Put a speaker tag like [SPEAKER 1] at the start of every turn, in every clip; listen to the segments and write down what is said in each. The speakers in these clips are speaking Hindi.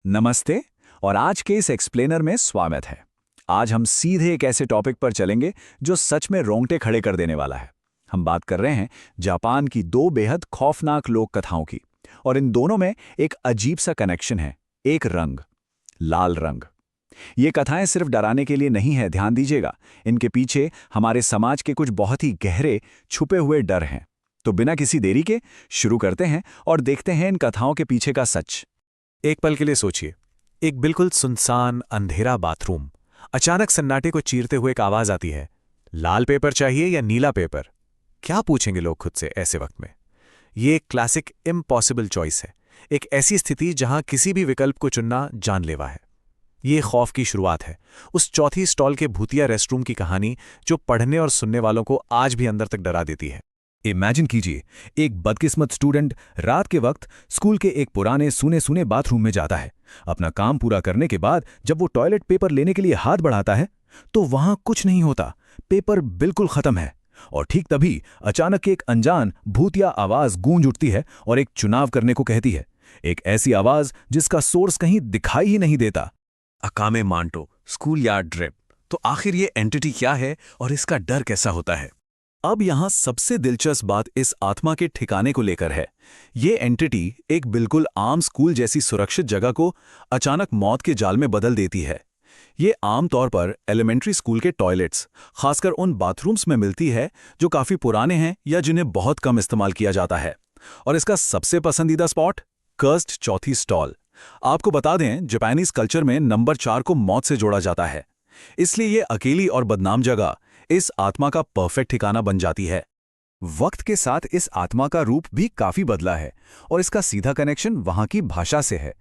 [SPEAKER 1] नमस्ते। और आज के इस एक्सप्लेनर में स्वागत है। आज हम सीधे एक ऐसे टॉपिक पर चलेंगे जो सच में रोंगटे खड़े कर देने वाला है। हम बात कर रहे हैं जापान की दो बेहद खौफनाक लोक कथाओं की, और इन दोनों में एक अजीब सा कनेक्शन है। एक रंग, लाल रंग। ये कथाएं सिर्फ डराने के लिए नहीं है, ध्यान दीजिएगा। इनके पीछे हमारे समाज के कुछ बहुत ही गहरे छुपे हुए डर हैं। तो बिना किसी देरी के शुरू करते हैं और देखते हैं इन कथाओं के पीछे का सच।
[SPEAKER 2] एक पल के लिए सोचिए, एक बिल्कुल सुनसान अंधेरा बाथरूम। अचानक सन्नाटे को चीरते हुए एक आवाज आती है, लाल पेपर चाहिए या नीला पेपर? क्या पूछेंगे लोग खुद से ऐसे वक्त में? ये एक क्लासिक इम्पॉसिबल चॉइस है, एक ऐसी स्थिति जहां किसी भी विकल्प को चुनना जानलेवा है। ये खौफ की शुरुआत है, उस चौथी स्टॉल के भूतिया रेस्टरूम की कहानी जो पढ़ने और सुनने वालों को आज भी अंदर तक डरा देती है।
[SPEAKER 3] इमेजिन कीजिए, एक बदकिस्मत स्टूडेंट रात के वक्त स्कूल के एक पुराने सूने सूने बाथरूम में जाता है। अपना काम पूरा करने के बाद जब वो टॉयलेट पेपर लेने के लिए हाथ बढ़ाता है तो वहां कुछ नहीं होता, पेपर बिल्कुल खत्म है। और ठीक तभी अचानक एक अनजान भूतिया आवाज गूंज उठती है और एक चुनाव करने को कहती है। एक ऐसी आवाज जिसका सोर्स कहीं दिखाई ही नहीं देता।
[SPEAKER 2] अकामे मांटो, स्कूल यार्ड ड्रिप। तो आखिर ये एंटिटी क्या है और इसका डर कैसा होता है?
[SPEAKER 3] अब यहां सबसे दिलचस्प बात इस आत्मा के ठिकाने को लेकर है। ये एंटिटी एक बिल्कुल आम स्कूल जैसी सुरक्षित जगह को अचानक मौत के जाल में बदल देती है। ये आमतौर पर एलिमेंट्री स्कूल के टॉयलेट्स, खासकर उन बाथरूम्स में मिलती है जो काफी पुराने हैं या जिन्हें बहुत कम इस्तेमाल किया जाता है। और इसका सबसे पसंदीदा स्पॉट, कर्स्ड चौथी स्टॉल। आपको बता दें, जापानीज कल्चर में नंबर 4 को मौत से जोड़ा जाता है, इसलिए ये अकेली और बदनाम जगह इस आत्मा का परफेक्ट ठिकाना बन जाती है। वक्त के साथ इस आत्मा का रूप भी काफी बदला है और इसका सीधा कनेक्शन वहां की भाषा से है।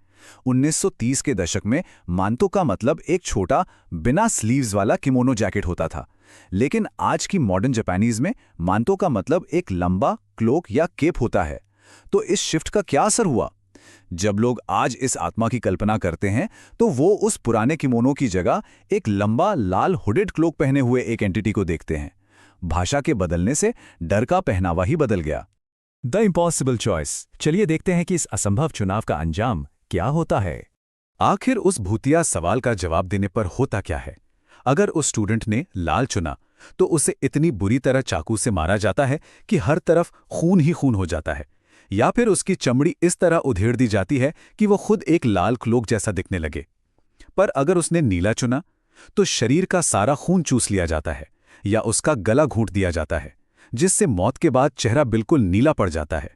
[SPEAKER 3] 1930 के दशक में मांतो का मतलब एक छोटा बिना स्लीव्स वाला किमोनो जैकेट होता था, लेकिन आज की मॉडर्न जापानीज में मांतो का मतलब एक लंबा क्लोक या केप होता है। तो इस शिफ्ट का क्या असर हुआ? जब लोग आज इस आत्मा की कल्पना करते हैं तो वो उस पुराने किमोनो की जगह एक लंबा लाल हुडेड क्लोक पहने हुए एक एंटिटी को देखते हैं। भाषा के बदलने से डर का पहनावा ही बदल गया।
[SPEAKER 1] The impossible choice. चलिए देखते हैं कि इस असंभव चुनाव का अंजाम क्या होता है।
[SPEAKER 3] आखिर उस भूतिया सवाल का जवाब देने पर होता क्या है? अगर उस स्टूडेंट ने लाल चुना तो उसे इतनी बुरी तरह चाकू से मारा जाता है कि हर तरफ खून ही खून हो जाता है, या फिर उसकी चमड़ी इस तरह उधेड़ दी जाती है कि वो खुद एक लाल क्लोक जैसा दिखने लगे। पर अगर उसने नीला चुना तो शरीर का सारा खून चूस लिया जाता है या उसका गला घूंट दिया जाता है, जिससे मौत के बाद चेहरा बिल्कुल नीला पड़ जाता है।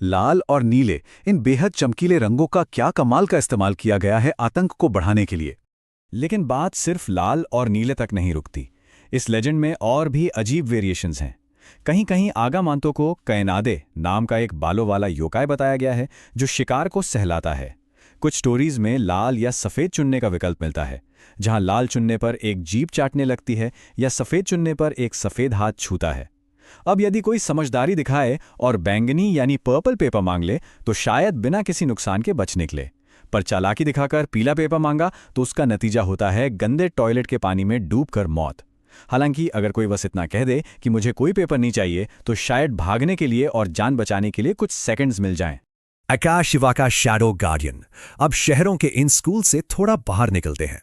[SPEAKER 3] लाल और नीले, इन बेहद चमकीले रंगों का क्या कमाल का इस्तेमाल किया गया है आतंक को बढ़ाने के लिए।
[SPEAKER 1] लेकिन बात सिर्फ लाल और नीले तक नहीं रुकती। इस लेजेंड में और भी अजीब वेरिएशंस हैं। कहीं कहीं आगा मांतो को कैनादे नाम का एक बालों वाला योकाई बताया गया है जो शिकार को सहलाता है। कुछ स्टोरीज में लाल या सफ़ेद चुनने का विकल्प मिलता है, जहां लाल चुनने पर एक जीभ चाटने लगती है या सफ़ेद चुनने पर एक सफ़ेद हाथ छूता है। अब यदि कोई समझदारी दिखाए और बैंगनी यानी पर्पल पेपर मांग ले तो शायद बिना किसी नुकसान के बच निकले, पर चालाकी दिखाकर पीला पेपर मांगा तो उसका नतीजा होता है गंदे टॉयलेट के पानी में डूबकर मौत। हालांकि अगर कोई बस इतना कह दे कि मुझे कोई पेपर नहीं चाहिए तो शायद भागने के लिए और जान बचाने के लिए कुछ सेकंड्स मिल जाएं।
[SPEAKER 3] आकाश शिवा का शैडो गार्डियन। अब शहरों के इन स्कूल से थोड़ा बाहर निकलते हैं।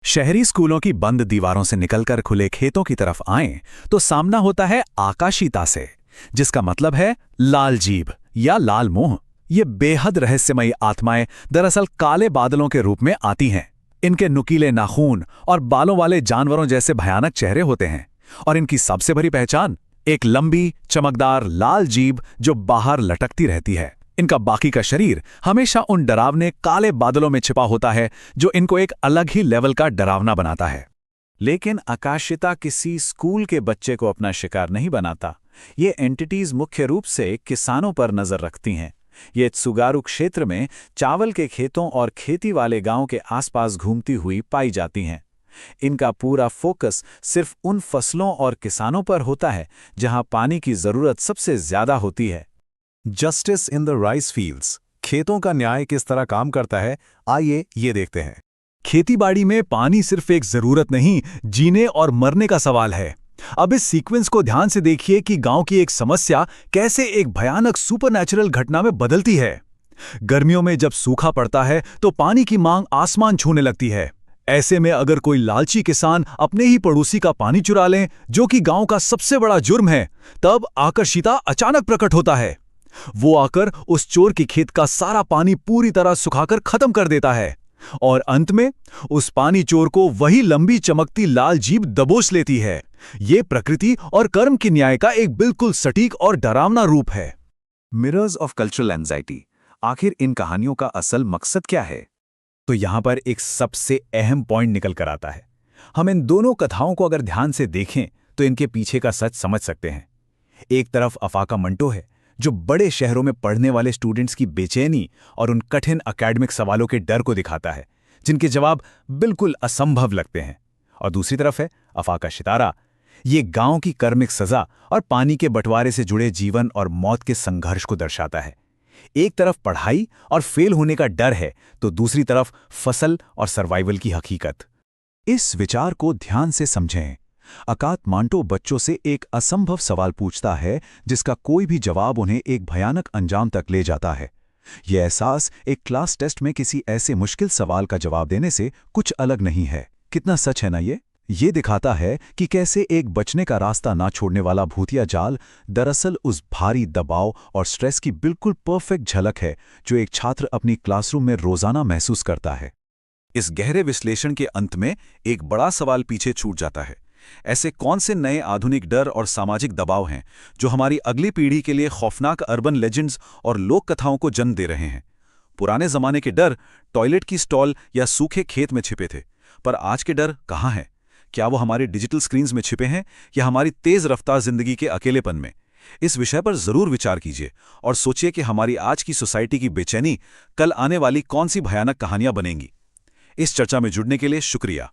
[SPEAKER 3] शहरी स्कूलों की बंद दीवारों से निकलकर खुले खेतों की तरफ आएं तो सामना होता है आकाशीता से, जिसका मतलब है लाल जीभ या लाल मुंह। ये बेहद रहस्यमयी आत्माएं दरअसल काले बादलों के रूप में आती हैं। इनके नुकीले नाखून और बालों वाले जानवरों जैसे भयानक चेहरे होते हैं, और इनकी सबसे बड़ी पहचान एक लंबी चमकदार लाल जीभ जो बाहर लटकती रहती है। इनका बाकी का शरीर हमेशा उन डरावने काले बादलों में छिपा होता है जो इनको एक अलग ही लेवल का डरावना बनाता है।
[SPEAKER 1] लेकिन आकाशिता किसी स्कूल के बच्चे को अपना शिकार नहीं बनाता। ये एंटिटीज मुख्य रूप से किसानों पर नजर रखती हैं। ये त्सुगारु क्षेत्र में चावल के खेतों और खेती वाले गांवों के आसपास घूमती हुई पाई जाती हैं। इनका पूरा फोकस सिर्फ उन फसलों और किसानों पर होता है जहां पानी की जरूरत सबसे ज्यादा होती है।
[SPEAKER 2] Justice in the rice fields. खेतों का न्याय किस तरह काम करता है, आइए ये देखते हैं।
[SPEAKER 3] खेतीबाड़ी में पानी सिर्फ एक जरूरत नहीं, जीने और मरने का सवाल है। अब इस सीक्वेंस को ध्यान से देखिए कि गांव की एक समस्या कैसे एक भयानक सुपरनैचुरल घटना में बदलती है। गर्मियों में जब सूखा पड़ता है तो पानी की मांग आसमान छूने लगती है। ऐसे में अगर कोई लालची किसान अपने ही पड़ोसी का पानी चुरा लें, जो कि गांव का सबसे बड़ा जुर्म है, तब आकर्षिता अचानक प्रकट होता है। वो आकर उस चोर के खेत का सारा पानी पूरी तरह सुखाकर खत्म कर देता है और अंत में उस पानी चोर को वही लंबी चमकती लाल जीभ दबोच लेती है। ये प्रकृति और कर्म के न्याय का एक बिल्कुल सटीक और डरावना रूप है।
[SPEAKER 4] Mirrors of cultural anxiety. आखिर इन कहानियों का असल मकसद क्या है?
[SPEAKER 3] तो यहां पर एक सबसे अहम पॉइंट निकल कर आता है। हम इन दोनों कथाओं को अगर ध्यान से देखें तो इनके पीछे का सच समझ सकते हैं। एक तरफ अफाका मंटो है, जो बड़े शहरों में पढ़ने वाले स्टूडेंट्स की बेचैनी और उन कठिन एकेडमिक सवालों के डर को दिखाता है, जिनके जवाब बिल्कुल असंभव लगते हैं। और दूसरी तरफ है अफाका शितारा। ये गांव की कर्मिक सजा और पानी के बंटवारे से जुड़े जीवन और मौत के संघर्ष को दर्शाता है। एक तरफ पढ़ाई और फेल होने का डर है, तो दूसरी तरफ फसल और सर्वाइवल की हकीकत।
[SPEAKER 4] इस विचार को ध्यान से समझें। अकात मांटो बच्चों से एक असंभव सवाल पूछता है, जिसका कोई भी जवाब उन्हें एक भयानक अंजाम तक ले जाता है। यह एहसास एक क्लास टेस्ट में किसी ऐसे मुश्किल सवाल का जवाब देने से कुछ अलग नहीं है। कितना सच है ना ये दिखाता है कि कैसे एक बचने का रास्ता ना छोड़ने वाला भूतिया जाल दरअसल उस भारी दबाव और स्ट्रेस की बिल्कुल परफेक्ट झलक है, जो एक छात्र अपनी क्लासरूम में रोजाना महसूस करता है।
[SPEAKER 3] इस गहरे विश्लेषण के अंत में एक बड़ा सवाल पीछे छूट जाता है। ऐसे कौन से नए आधुनिक डर और सामाजिक दबाव हैं जो हमारी अगली पीढ़ी के लिए खौफनाक अर्बन लेजेंड्स और लोक कथाओं को जन्म दे रहे हैं? पुराने जमाने के डर टॉयलेट की स्टॉल या सूखे खेत में छिपे थे, पर आज के डर कहाँ हैं? क्या वो हमारी डिजिटल स्क्रीन्स में छिपे हैं या हमारी तेज रफ्तार जिंदगी के अकेलेपन में? इस विषय पर जरूर विचार कीजिए और सोचिए कि हमारी आज की सोसाइटी की बेचैनी कल आने वाली कौन सी भयानक कहानियां बनेंगी। इस चर्चा में जुड़ने के लिए शुक्रिया।